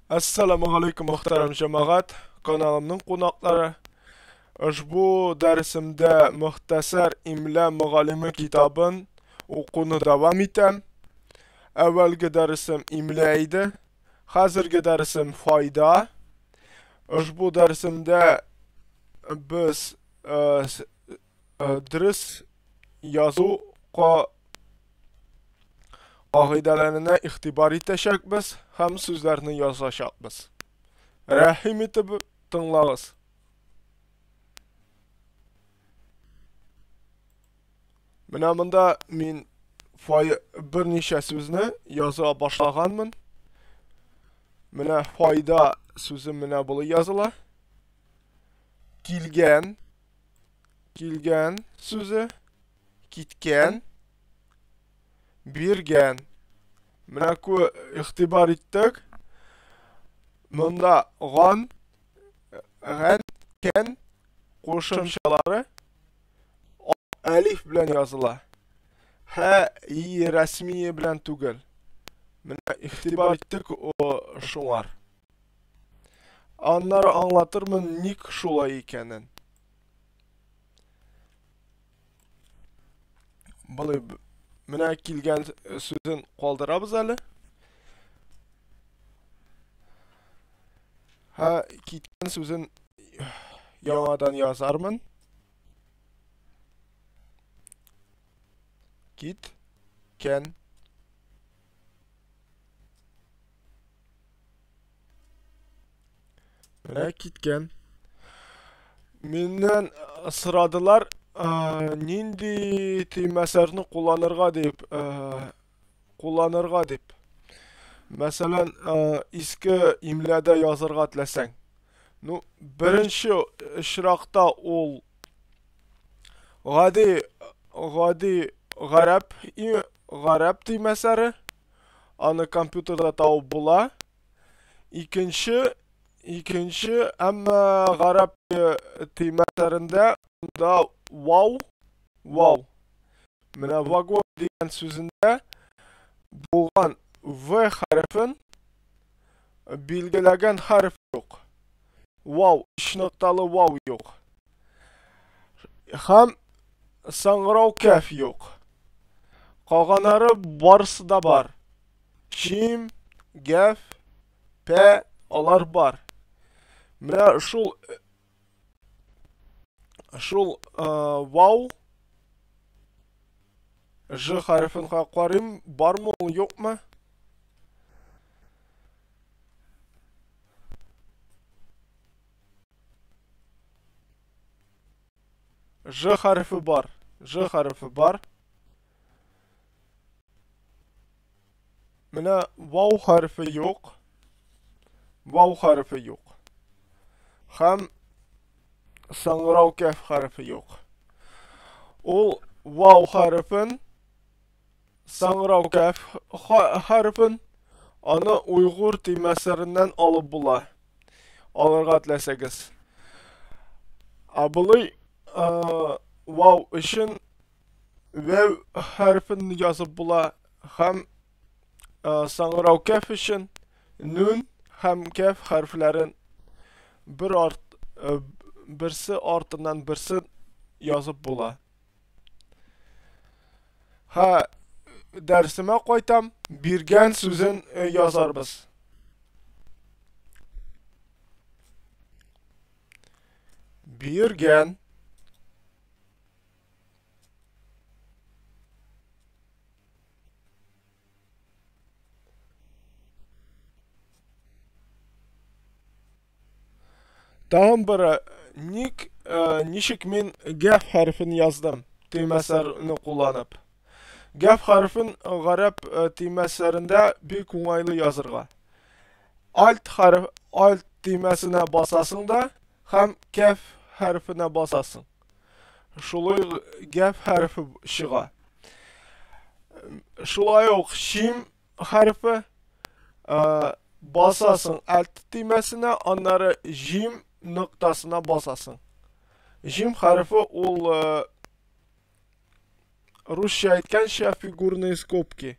Assalamu alaykum muhtaram cemaat. Kanalımның qonaqlары. Ushbu darsimda muxtasar imla muallimi kitabın o'qishni davom etam. Avvalgi darsim imla edi. Hozirgi darsim foyda. Ushbu darsimda biz dris yozuv qoidalarini ixtibor etashakmiz ham so'zlarni yozashakmiz. Rahim etib tinglaymiz. Mana bunda men bir necha so'zni yoza boshlaganman. Mana foyda so'zi mana bu yozila. Kelgan so'zi, ketgan, bergan. Mana ku ixtibor etdik. Bunda g'an, kan qo'shimchalari alif bilan yozila. Rasmiy bilan tugul. Mana ixtibor etdik şunlar. Onları anlatırmın nik şulay ekanin. Mana kelgan so'zin qoldiramiz hali. Ketgan so'zin yangadan yozarman. Ketgan. Mana ketgan. Mendan so'radilar, nindi temalarni kullanırga deb. Masalan, eski imlada yozarga tilasang. Birinchi ishroqda ol g'adi g'arab temalari ani kompyuterda topib bo'la. İkinci ama g'arab temalarında da wow. Mana vagon degan so'zinde bo'lgan v harfin belgilagan harf yo'q. Ish nuqtali yo'q. Ham sangrov kaf yo'q. Qolganlari borisida bor. Jim, gaf, p olar bor. Mana shul j harfini qarayım, bormi yo'qmi? J harfi bor. Mana harfi yo'q. Ham sangrov kaf harfi yo'q. Ol harfin sangrov kaf harfin ana Uyg'ur temalarından olib bo'la. Olirga tilasangiz. Abulay için vav harfini yozib bo'la. Ham sangrov kaf için nun ham kaf harflarin birsi ortidan birsi yozib bo'la. Dersime qaytam, bergan so'zin yozarmiz. Bergan. Tamam biri nishik men gaf harfini yozdim temaslarni kullanıp. Gaf harfin g'arab temaslarında bek o'ng'ayli yozirga. Alt temasına basasın da ham kaf harfine basasın. Şulay gaf harfi shiga. Şulay yo'q shim harfi basasın alt temasına, onları jim noktasına basasın. Jim harfi ol Rusça aytgancha figurniy skobki.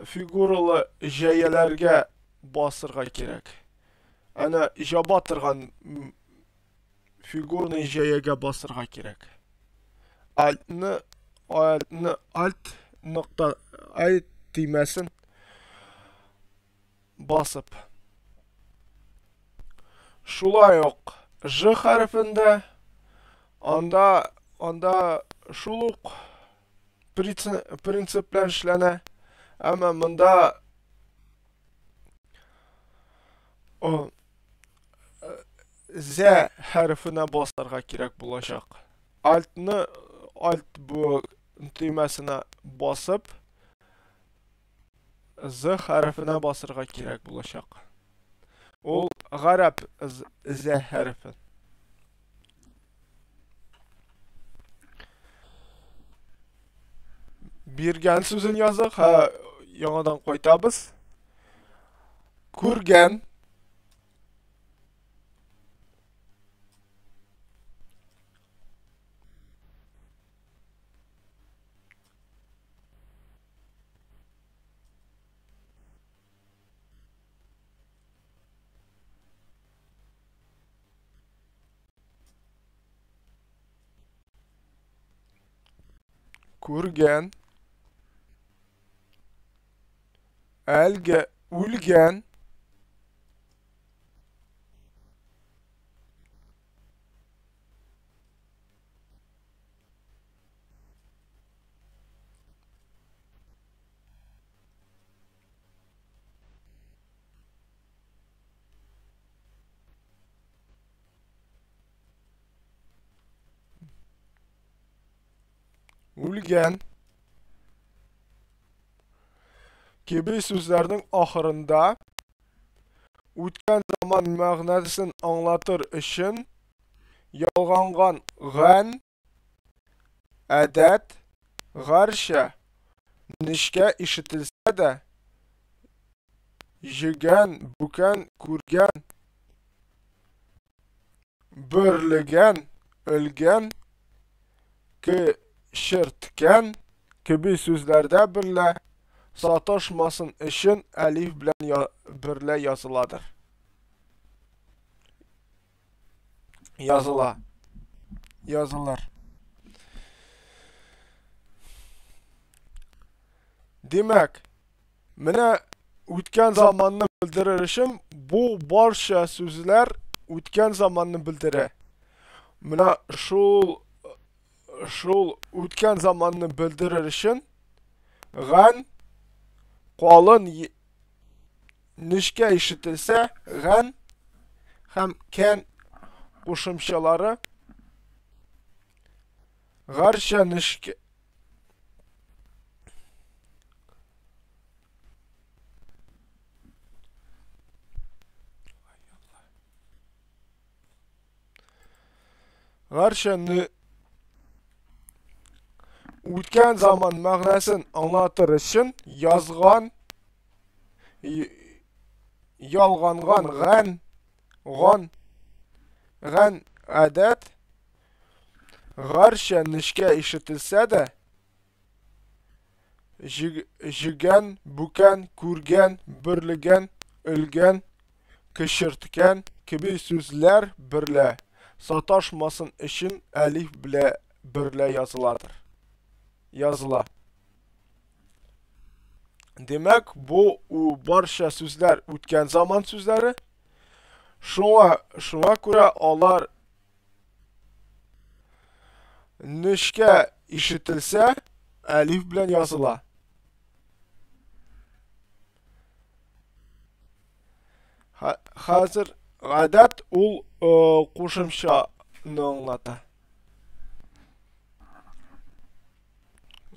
Figuralı jayalarga basırга кирәк. Әнә җаба торган фигурный җәягә басырга кирәк. Alt нокта alt төймәсен басып. Шулай ук Ж хәрефендә анда шул ук принцип белән эшләнә. Әмма монда З хәрефенә басарга кирәк булачак. Alt бу төймәсенә басып, З хәрефенә басырга кирәк булачак. Ул гарәп З хәрефе. Биргән сүзен язык, яңадан кайтабыз. Күргән, күргән, үлгән, кеби сүзләрнең ахырында үткән заман мәгънәсен аңлатыр өчен ялганган гән, әдәт, гарча, нечкә ишетелсә дә, җигән, бүкән, күргән, бөрлегән, өлгән, кешерткән кеби сүзләрдә берлә саташмасын өчен әлиф белән берлә языладыр. Язылар. Демәк, менә үткән заманны белдерер өчен бу барча сүзләр үткән заманны белдерә. Менә шул үткән заманны белдерер өчен гән, калын, нечкә ишетелсә, гән һәм кән кушымчалары гарча, нечкә үткән заман мәгънәсен аңлатыр өчен ялганган гән, әдәт, гарча, нечкә ишетелсә дә, җигән, бүкән, күргән, бөрлегән, өлгән, кешерткән кеби сүзләр берлә саташмасын өчен әлиф берлә языла. Демәк, бу барча сүзләр үткән заман сүзләре. Шуңа күрә алар нечкә ишетелсә, әлиф белән языла. Хәзер гадәт ул кушымчаны аңлата.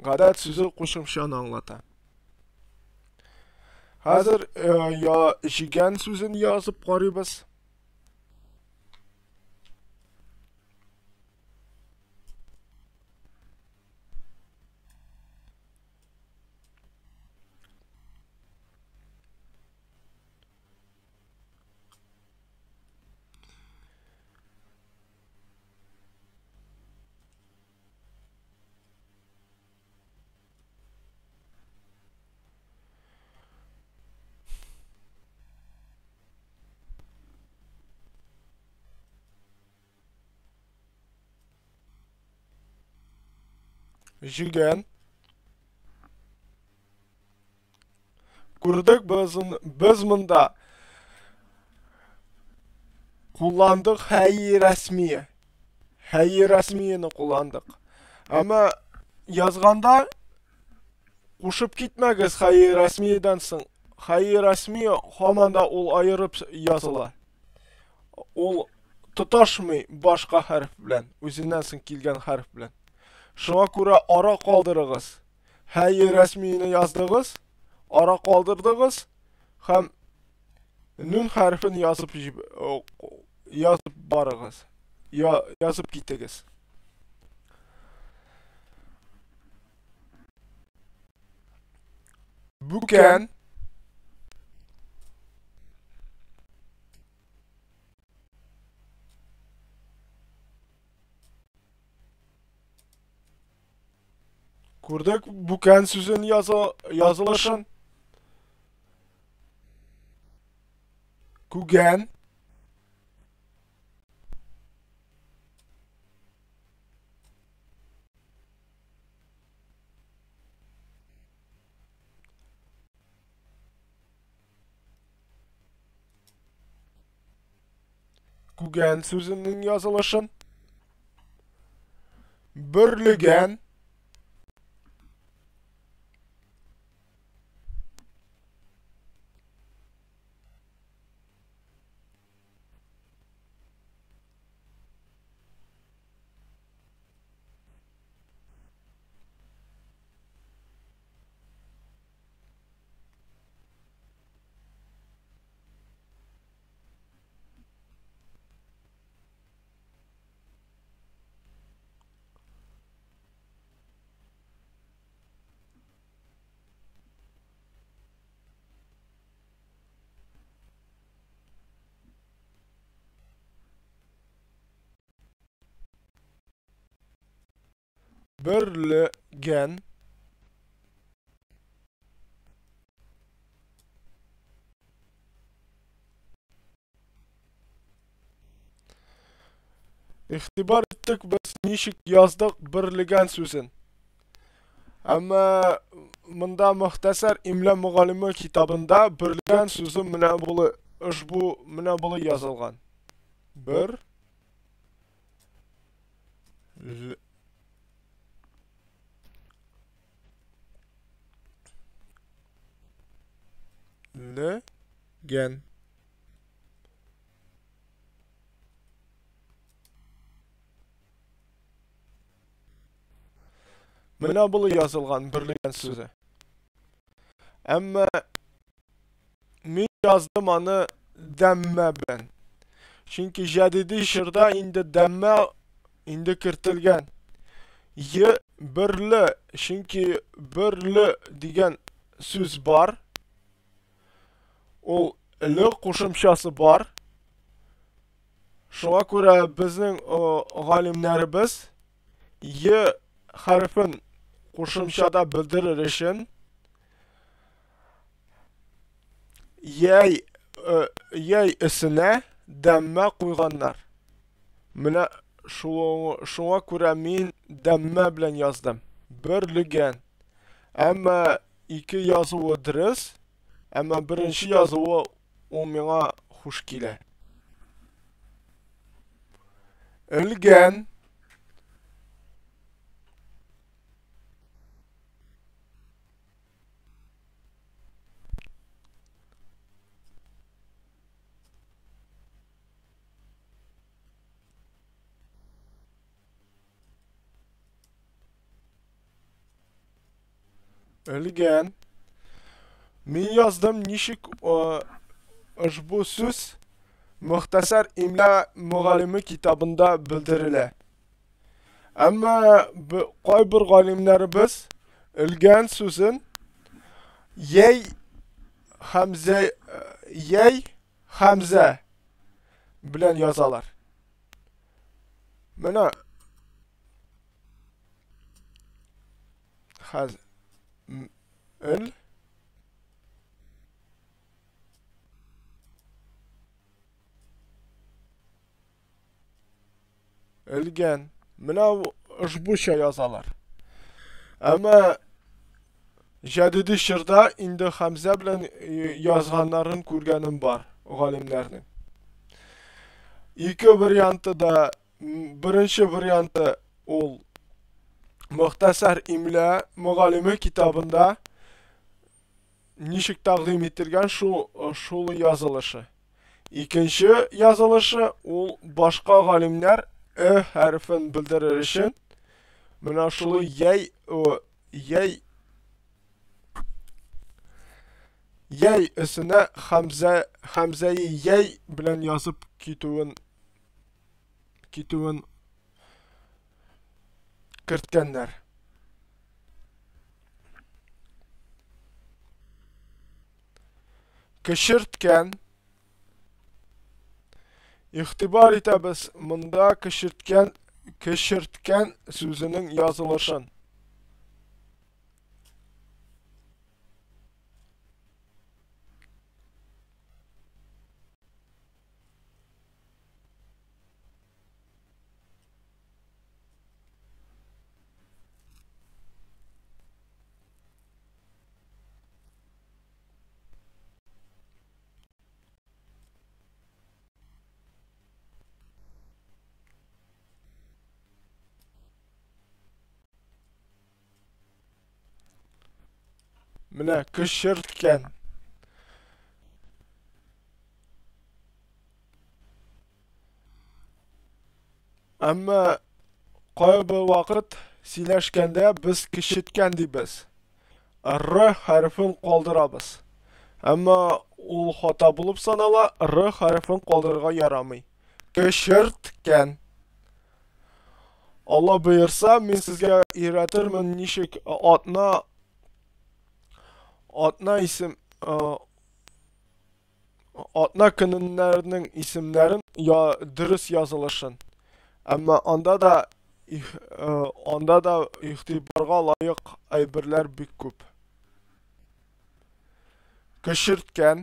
Гадәт сүзе кушымчаны аңлата. Хәзер җигән сүзен язып карыйбыз. Jigen. Gördük biz mında kullandık hey resmiye. Hey resmiyeni kullandık. Ama yazganda qo'shib ketmagiz hey resmiyedan so'ng. Hey resmiye hamanda ol ayırıp yazılar. Ol tutashmay boshqa harf bilan, o'zidan so'ng kelgan harf bilan. Şuna ko'ra ara qoldırıgız. Hey resmiyini yazdığız, ara qoldırdığız ham nun harfini yazıp barıgız. Yazıp gittigiz. Buken Kurduk buken sözün yazılışın. Kugen. Kugen sözünün yazılışın. Birligen. Birligen. İhtibar ettik biz nişik yazdık birligen sözün. Ama mında muhtasar imla muğalimi kitabında birligen sözü mına bulu yazılgan. Bir gen. Mına bulu yazılgan birligen sözü. Ama men yazdım onu demme bilen. Çünkü jadidi şırda indi demme indi kirtilgan. Birli, çünkü birli degan söz var. O li qo'shimchasi bor. Shunga ko'ra bizning g'olimlarimiz y harfin qo'shimchada bildirir uchun yay isine damma qo'yganlar. Mana shunga ko'ra men damma bilan yozdim. Birligan. Ama iki yozuvi durust. Ama birinchi yozuvi o menga xush keladi. Ilgan. Ilgan. Men yozdim nishik ushbu so'z muxtasar imla muallimi kitabında bildiriladi. Ama qay bir g'olimlarimiz ilgan so'zin yay hamza bilan yozalar. Mana il ilgan. Mana ushbu yozalar. Ama Jadidi şırda indi Hamza bilen yazganların ko'rganim bor, g'olimlarning. İki variantı da, birinchi variantı ol Muxtasar imla muallimi kitabında nishik taqdim etilgan şul yazılışı. İkinci yazılışı ol başqa g'olimlar harfini bildirir için mana şulu yay isine hamzayı yay bilen yazıp kituvun kiritganlar. Kishirtgan İxtibar etamiz munda kishirtgan so'zining yozilishini. Mana kishirtgan. Amma qo'yib vaqt silashganda biz kishitgan deymiz. R harfini qoldiramiz. Amma ul xato bo'lib sanala, R harfini qoldirishga yaramay. Kishirtgan. Allah buyursa, men sizga öğretirmen nishik otna isim otna kınlarının isimlerin ya dürüst yazılışın. Ama onda da ihtibarga layık aybirler bik köp. Kishirtgan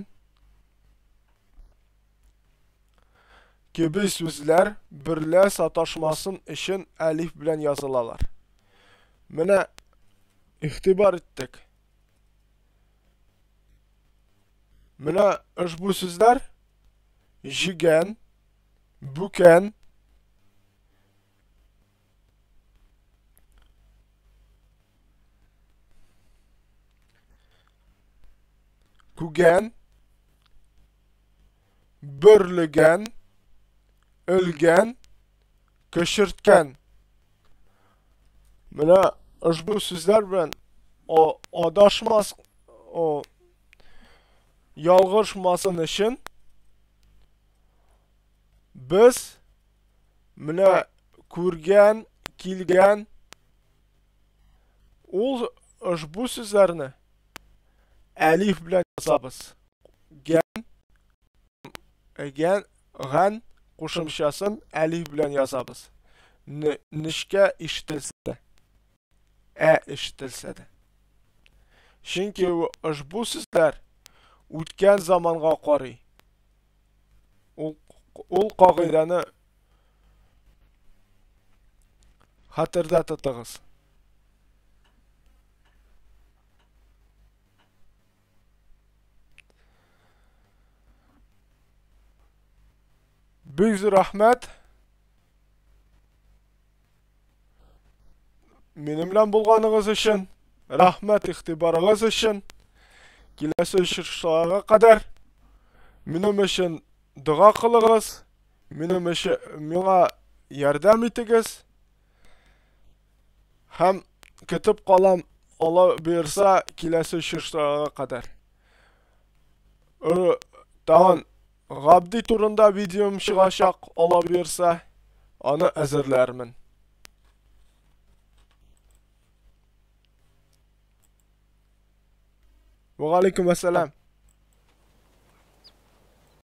gibi sözler birle sataşmasın için elif bilen yazılalar. Mana ihtibar ettik. Mana bu sözler jigen, buken, kugen, börlügen, ölgen, kishirtgan. Mana bu sözler bilen adaşmaz yalg'ishmasin için biz mana ko'rgan, kelgan bu so'zlarni alif bilan yozamiz. G'an qo'shimchasini alif bilan yozamiz. Nishka eshitilsa, eshitilsa. Chunki bu so'zlar o'tgan zamonga qoriy. Ul qoidani xatirda tutamiz. Büyük rahmet menimle bulganınız için, rahmet ihtibarınız için, kelesi uçuşlarga kadar menim için dua kılınız, mena yardım etiniz. Hem kitap kalam Allah buyursa kelesi uçuşlarga kadar. Dağın Gabdi turunda videom çıkacak Allah buyursa onu hazırlarım. Ve aleyküm selam.